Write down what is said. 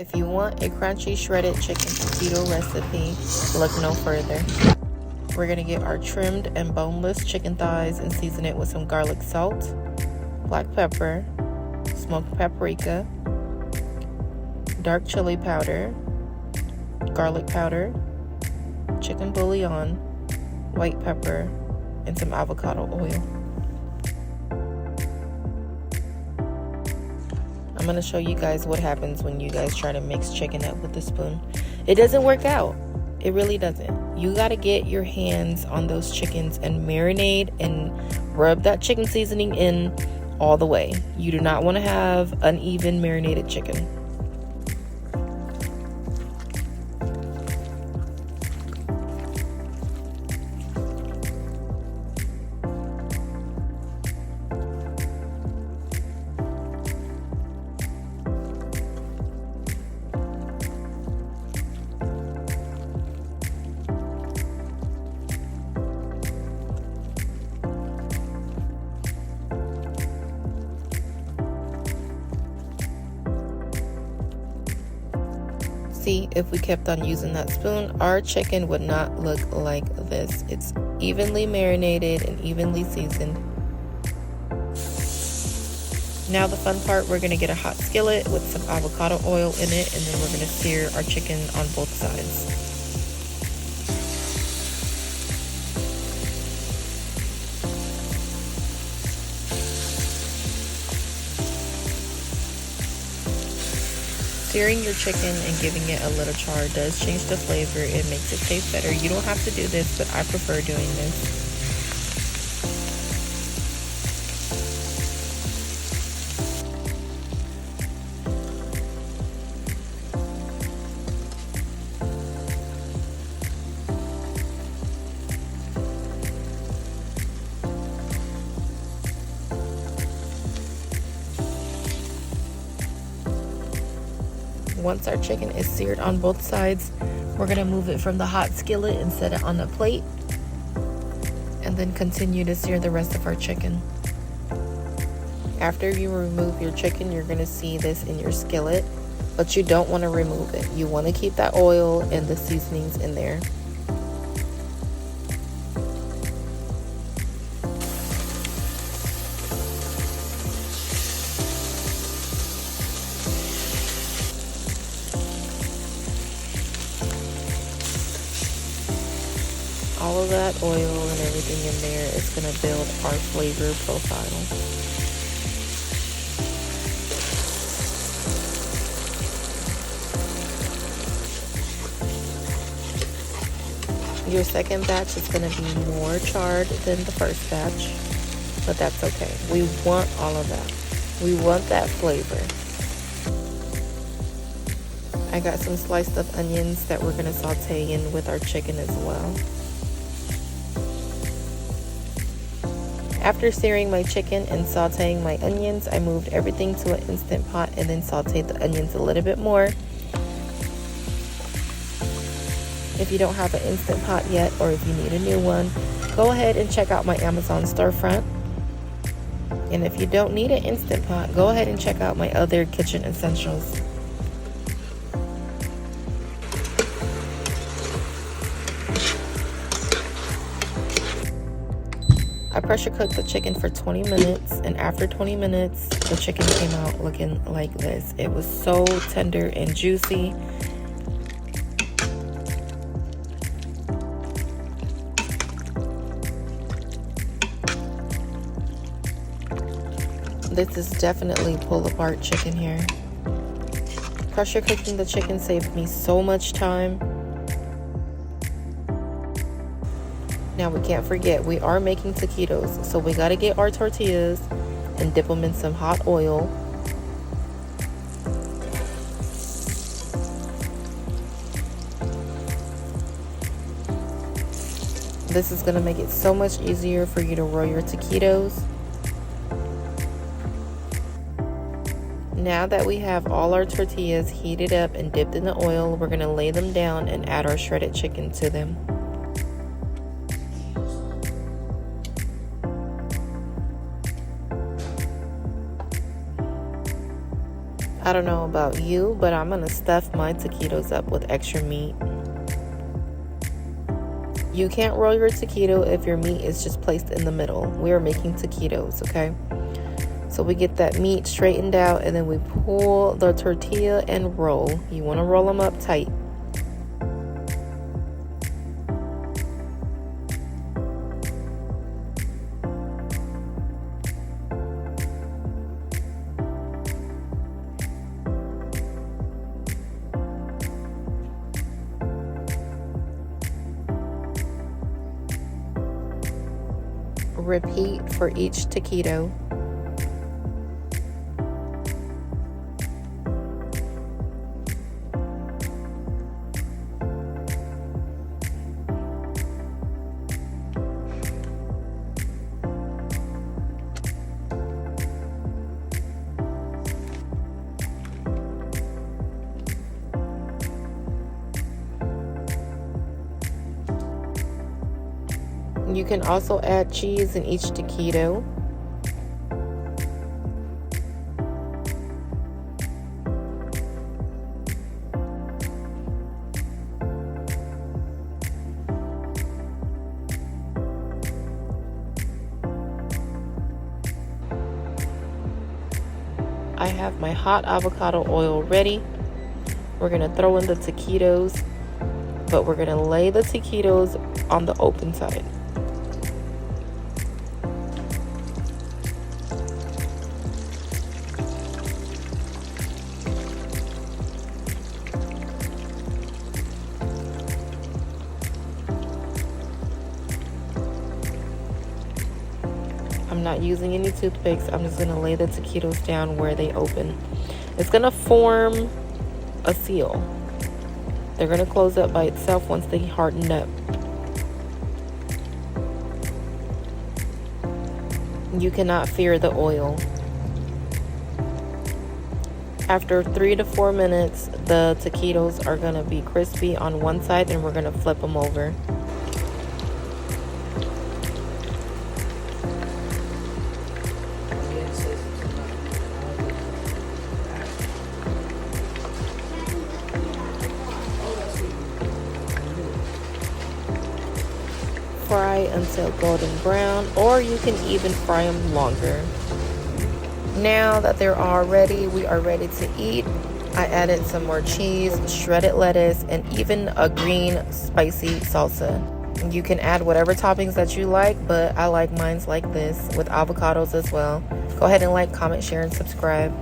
If you want a crunchy shredded chicken taquito recipe, look no further. We're gonna get our trimmed and boneless chicken thighs and season it with some garlic salt, black pepper, smoked paprika, dark chili powder, garlic powder, chicken bouillon, white pepper, and some avocado oil. I'm going to show you guys what happens when you guys try to mix chicken up with a spoon. It doesn't work out. It really doesn't. You got to get your hands on those chickens and marinate and rub that chicken seasoning in all the way. You do not want to have uneven marinated chicken. See, if we kept on using that spoon, our chicken would not look like this. It's evenly marinated and evenly seasoned. Now the fun part, we're going to get a hot skillet with some avocado oil in it, and then we're going to sear our chicken on both sides. Searing your chicken and giving it a little char does change the flavor. It makes it taste better. You don't have to do this, but I prefer doing this. Once our chicken is seared on both sides, we're going to move it from the hot skillet and set it on a plate, and then continue to sear the rest of our chicken. After you remove your chicken, you're going to see this in your skillet, but you don't want to remove it. You want to keep that oil and the seasonings in there. All of that oil and everything in there is going to build our flavor profile. Your second batch is going to be more charred than the first batch, but that's okay. We want all of that. We want that flavor. I got some sliced up onions that we're going to saute in with our chicken as well. After searing my chicken and sauteing my onions, I moved everything to an Instant Pot and then sauteed the onions a little bit more. If you don't have an Instant Pot yet, or if you need a new one, go ahead and check out my Amazon storefront. And if you don't need an Instant Pot, go ahead and check out my other kitchen essentials. I pressure cooked the chicken for 20 minutes, and after 20 minutes, the chicken came out looking like this. It was so tender and juicy. This is definitely pull-apart chicken here. Pressure cooking the chicken saved me so much time. Now we can't forget, we are making taquitos, so we gotta get our tortillas and dip them in some hot oil. This is gonna make it so much easier for you to roll your taquitos. Now that we have all our tortillas heated up and dipped in the oil, we're gonna lay them down and add our shredded chicken to them. I don't know about you, but I'm gonna stuff my taquitos up with extra meat. You can't roll your taquito if your meat is just placed in the middle. We are making taquitos, okay? So we get that meat straightened out, and then we pull the tortilla and roll. You want to roll them up tight. Repeat for each taquito. You can also add cheese in each taquito. I have my hot avocado oil ready. We're gonna throw in the taquitos, but we're gonna lay the taquitos on the open side. I'm not using any toothpicks. I'm just gonna lay the taquitos down where they open. It's gonna form a seal. They're gonna close up by itself once they harden up. You cannot fear the oil. After 3 to 4 minutes, the taquitos are gonna be crispy on one side, and we're gonna flip them over. Fry until golden brown, or you can even fry them longer. Now that they're all ready, we are ready to eat. I added some more cheese, shredded lettuce, and even a green spicy salsa. You can add whatever toppings that you like, but I like mine's like this with avocados as well. Go ahead and like, comment, share, and subscribe.